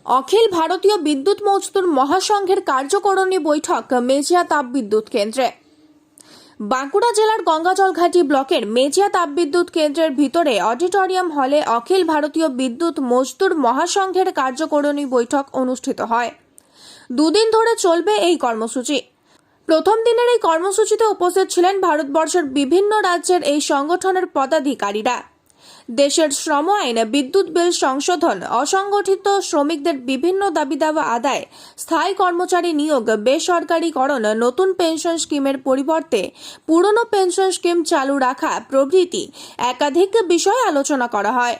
অখিল ভারতীয় বিদ্যুৎ মজদুর মহাসংঘের কার্যকরণী বৈঠক মেজিয়া তাপবিদ্যুৎ কেন্দ্রে। বাঁকুড়া জেলার গঙ্গাজলঘাটি ব্লকের মেজিয়া তাপবিদ্যুৎ কেন্দ্রের ভিতরে অডিটোরিয়াম হলে অখিল ভারতীয় বিদ্যুৎ মজদুর মহাসংঘের কার্যকরণী বৈঠক অনুষ্ঠিত হয়। দুদিন ধরে চলবে এই কর্মসূচি। প্রথম দিনের এই কর্মসূচিতে উপস্থিত ছিলেন ভারতবর্ষের বিভিন্ন রাজ্যের এই সংগঠনের পদাধিকারীরা। দেশের শ্রম আইন, বিদ্যুৎ বিল সংশোধন, অসংগঠিত শ্রমিকদের বিভিন্ন দাবি দাওয়া আদায়, স্থায়ী কর্মচারী নিয়োগ, বেসরকারীকরণ, নতুন পেনশন স্কিমের পরিবর্তে পুরনো পেনশন স্কিম চালু রাখা প্রভৃতি একাধিক বিষয় আলোচনা করা হয়।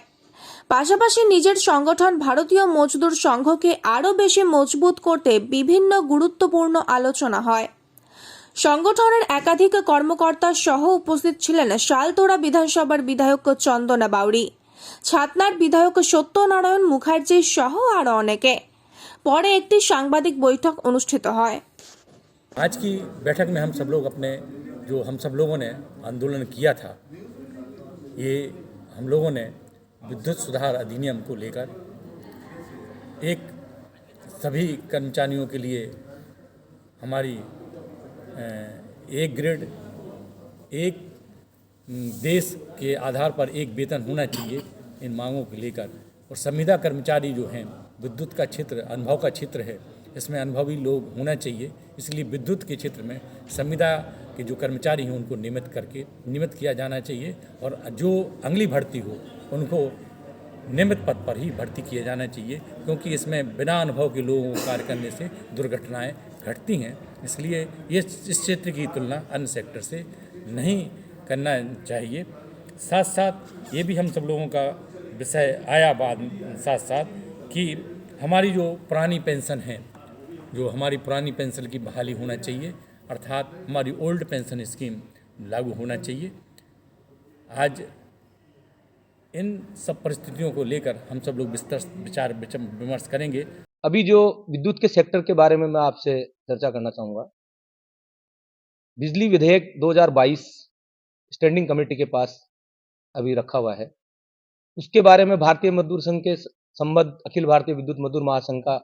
পাশাপাশি নিজের সংগঠন ভারতীয় মজদুর সংঘকে আরও বেশি মজবুত করতে বিভিন্ন গুরুত্বপূর্ণ আলোচনা হয়। সংগঠনের একাধিক কর্মকর্তা সহ উপস্থিত ছিলেন শালতোড়া বিধানসভার বিধায়ক চন্দনা বাউরি, ছাতনার বিধায়ক সত্যনারায়ণ মুখার্জি সহ আরো অনেকে। পরে একটি সাংবাদিক বৈঠক অনুষ্ঠিত হয়। आज की बैठक में हम सब लोगों ने आंदोलन किया था, ये हम लोगों ने विद्युत सुधार अधिनियम को लेकर एक सभी कर्मचारियों के लिए हमारी एक ग्रेड, एक देश के आधार पर एक वेतन होना चाहिए, इन मांगों को लेकर। और संविदा कर्मचारी जो हैं, विद्युत का क्षेत्र अनुभव का क्षेत्र है, इसमें अनुभवी लोग होना चाहिए। इसलिए विद्युत के क्षेत्र में संविदा के जो कर्मचारी हैं उनको नियमित किया जाना चाहिए, और जो अगली भर्ती हो उनको नियमित पद पर ही भर्ती किया जाना चाहिए, क्योंकि इसमें बिना अनुभव के लोगों को कार्य करने से दुर्घटनाएं घटती हैं। इसलिए इस क्षेत्र की तुलना अन्य सेक्टर से नहीं करना चाहिए। साथ साथ ये भी हम सब लोगों का विषय आया बाद साथ कि हमारी जो पुरानी पेंशन है, जो हमारी पुरानी पेंशन की बहाली होना चाहिए, अर्थात हमारी ओल्ड पेंशन स्कीम लागू होना चाहिए। आज इन सब परिस्थितियों को लेकर हम सब लोग विचार विमर्श करेंगे। अभी जो विद्युत के सेक्टर के बारे में मैं आपसे चर्चा करना चाहूँगा। बिजली विधेयक 2022 स्टैंडिंग कमेटी के पास अभी रखा हुआ है। उसके बारे में भारतीय मजदूर संघ के संबद्ध अखिल भारतीय विद्युत मजदूर महासंघ का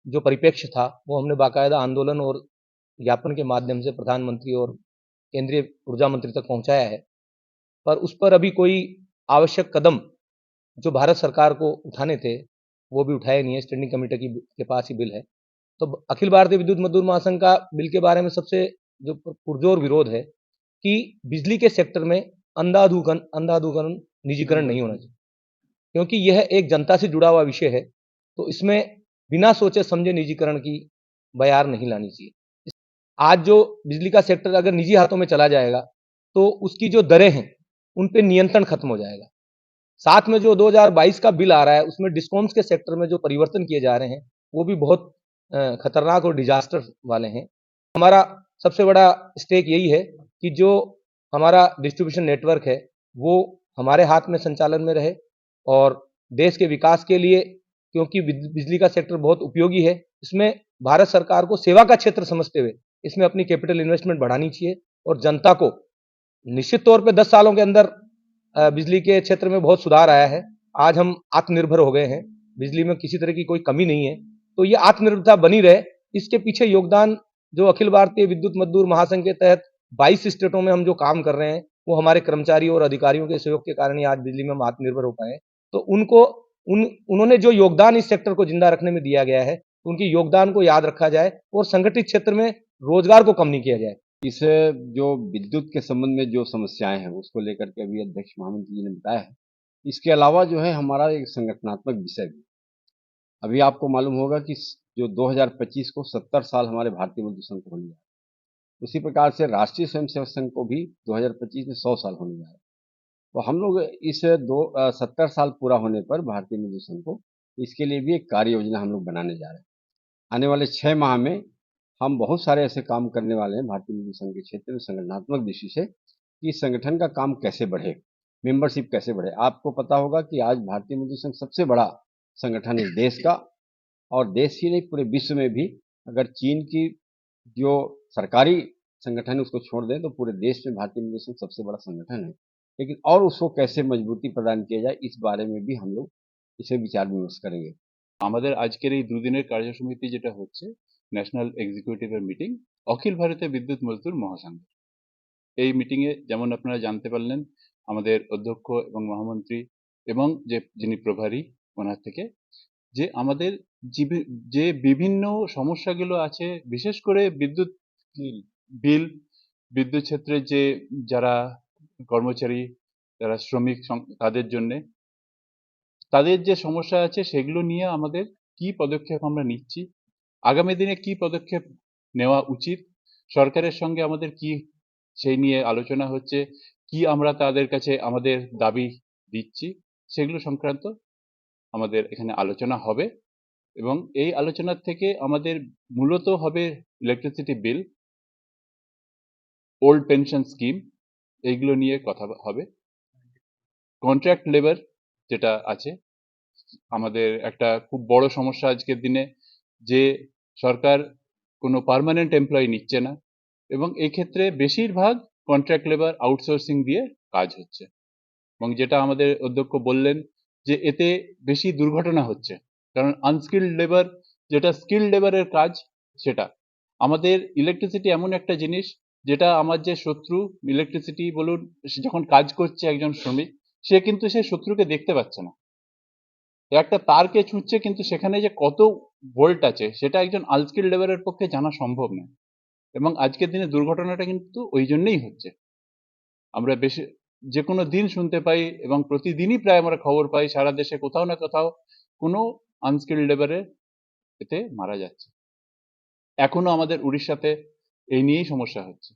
जो परिप्रेक्ष्य था वो हमने बाकायदा आंदोलन और ज्ञापन के माध्यम से प्रधानमंत्री और केंद्रीय ऊर्जा मंत्री तक पहुंचाया है। पर उस पर अभी कोई आवश्यक कदम जो भारत सरकार को उठाने थे वो भी उठाए नहीं है। स्टैंडिंग कमेटी के पास ही बिल है। तो अखिल भारतीय विद्युत मजदूर महासंघ का बिल के बारे में सबसे जो पुरजोर विरोध है कि बिजली के सेक्टर में अंधाधुंध निजीकरण नहीं होना चाहिए, क्योंकि यह एक जनता से जुड़ा हुआ विषय है। तो इसमें बिना सोचे समझे निजीकरण की बयार नहीं लानी चाहिए। आज जो बिजली का सेक्टर अगर निजी हाथों में चला जाएगा तो उसकी जो दरें हैं उन पे नियंत्रण खत्म हो जाएगा। साथ में जो 2022 का बिल आ रहा है उसमें डिस्कॉम्स के सेक्टर में जो परिवर्तन किए जा रहे हैं वो भी बहुत खतरनाक और डिजास्टर वाले हैं। हमारा सबसे बड़ा स्टेक यही है कि जो हमारा डिस्ट्रीब्यूशन नेटवर्क है वो हमारे हाथ में संचालन में रहे, और देश के विकास के लिए, क्योंकि बिजली का सेक्टर बहुत उपयोगी है, इसमें भारत सरकार को सेवा का क्षेत्र समझते हुए इसमें अपनी कैपिटल इन्वेस्टमेंट बढ़ानी चाहिए। और जनता को निश्चित तौर पे 10 सालों के अंदर बिजली के क्षेत्र में बहुत सुधार आया है। आज हम आत्मनिर्भर हो गए हैं, बिजली में किसी तरह की कोई कमी नहीं है। तो ये आत्मनिर्भरता बनी रहे, इसके पीछे योगदान जो अखिल भारतीय विद्युत मजदूर महासंघ के तहत 22 स्टेटों में हम जो काम कर रहे हैं वो हमारे कर्मचारियों और अधिकारियों के सहयोग के कारण ही आज बिजली में हम आत्मनिर्भर हो पाए। तो उन्होंने जो योगदान इस सेक्टर को जिंदा रखने में दिया गया है, उनके योगदान को याद रखा जाए और संगठित क्षेत्र में रोजगार को कम नहीं किया जाए। इस जो विद्युत के संबंध में जो समस्याएं हैं उसको लेकर के अभी अध्यक्ष महामंत्री जी ने बताया है। इसके अलावा जो है हमारा एक संगठनात्मक विषय भी, अभी आपको मालूम होगा कि जो 2025 को 70 साल हमारे भारतीय मजदूर संघ को होने जा रहे हैं, उसी प्रकार से राष्ट्रीय स्वयंसेवक संघ को भी 2025 में 100 साल होने जा रहे हैं। तो हम लोग इस 70 साल पूरा होने पर भारतीय मजदूर संघ को, इसके लिए भी एक कार्य योजना हम लोग बनाने जा रहे हैं। आने वाले 6 माह में हम बहुत सारे ऐसे काम करने वाले हैं भारतीय मजदूर संघ के क्षेत्र में संगठनात्मक दृष्टि से, कि इस संगठन का काम कैसे बढ़े, मेंबरशिप कैसे बढ़े। आपको पता होगा कि आज भारतीय मजदूर संघ सबसे बड़ा संगठन है देश का, और देश ही नहीं पूरे विश्व में भी। अगर चीन की जो सरकारी संगठन है उसको छोड़ दें तो पूरे देश में भारतीय मजदूर संघ सबसे बड़ा संगठन है। लेकिन और उसको कैसे मजबूती प्रदान किया जाए, इस बारे में भी हम लोग इसे विचार विमर्श करेंगे। আমাদের আজকের এই দুদিনের কার্যসমিতি যেটা হচ্ছে ন্যাশনাল এক্সিকিউটিভের মিটিং অখিল ভারতীয় বিদ্যুৎ মজদুর মহাসংঘ। এই মিটিংয়ে যেমন আপনারা জানতে পারলেন আমাদের অধ্যক্ষ এবং মহামন্ত্রী এবং যিনি প্রভারী ওনার থেকে যে আমাদের যে বিভিন্ন সমস্যাগুলো আছে, বিশেষ করে বিদ্যুৎ বিল, বিদ্যুৎ ক্ষেত্রে যে যারা কর্মচারী, যারা শ্রমিক তাদের জন্য তাদের যে সমস্যা আছে সেগুলো নিয়ে আমাদের কি পদক্ষেপ আমরা নিচ্ছি, আগামী দিনে কি পদক্ষেপ নেওয়া উচিত, সরকারের সঙ্গে আমাদের কি সেই নিয়ে আলোচনা হচ্ছে, কি আমরা তাদের কাছে আমাদের দাবি দিচ্ছি, সেগুলো সংক্রান্ত আমাদের এখানে আলোচনা হবে। এবং এই আলোচনার থেকে আমাদের মূলত হবে electricity bill, old pension scheme, এইগুলো নিয়ে কথা হবে। কন্ট্রাক্ট লেবার যেটা আছে, আমাদের একটা খুব বড় সমস্যা আজকের দিনে যে সরকার কোনো পার্মানেন্ট এমপ্লয়ি নিচ্ছে না এবং এই ক্ষেত্রে বেশিরভাগ কন্ট্রাক্ট লেবার আউটসোর্সিং দিয়ে কাজ হচ্ছে এবং যেটা আমাদের অধ্যক্ষ বললেন যে এতে বেশি দুর্ঘটনা হচ্ছে, কারণ আনস্কিল্ড লেবার যেটা স্কিল্ড লেবারের কাজ, সেটা আমাদের ইলেকট্রিসিটি এমন একটা জিনিস যেটা আমার যে শত্রু, ইলেকট্রিসিটি বলুন, সে যখন কাজ করছে একজন শ্রমিক, সে কিন্তু সে শত্রুকে দেখতে পাচ্ছে না, একটা তারকে ছুঁচ্ছে, কিন্তু সেখানে যে কত ভোল্ট আছে সেটা একজন আনস্কিল্ড লেবারের পক্ষে জানা সম্ভব নয় এবং আজকের দিনে দুর্ঘটনাটা কিন্তু ওই জন্যই হচ্ছে। আমরা বেশি যে কোনো দিন শুনতে পাই এবং প্রতিদিনই প্রায় আমরা খবর পাই সারা দেশে কোথাও না কোথাও কোনো আনস্কিল্ড লেবারে এতে মারা যাচ্ছে। এখনো আমাদের উড়িষ্যাতে এই নিয়েই সমস্যা হচ্ছে।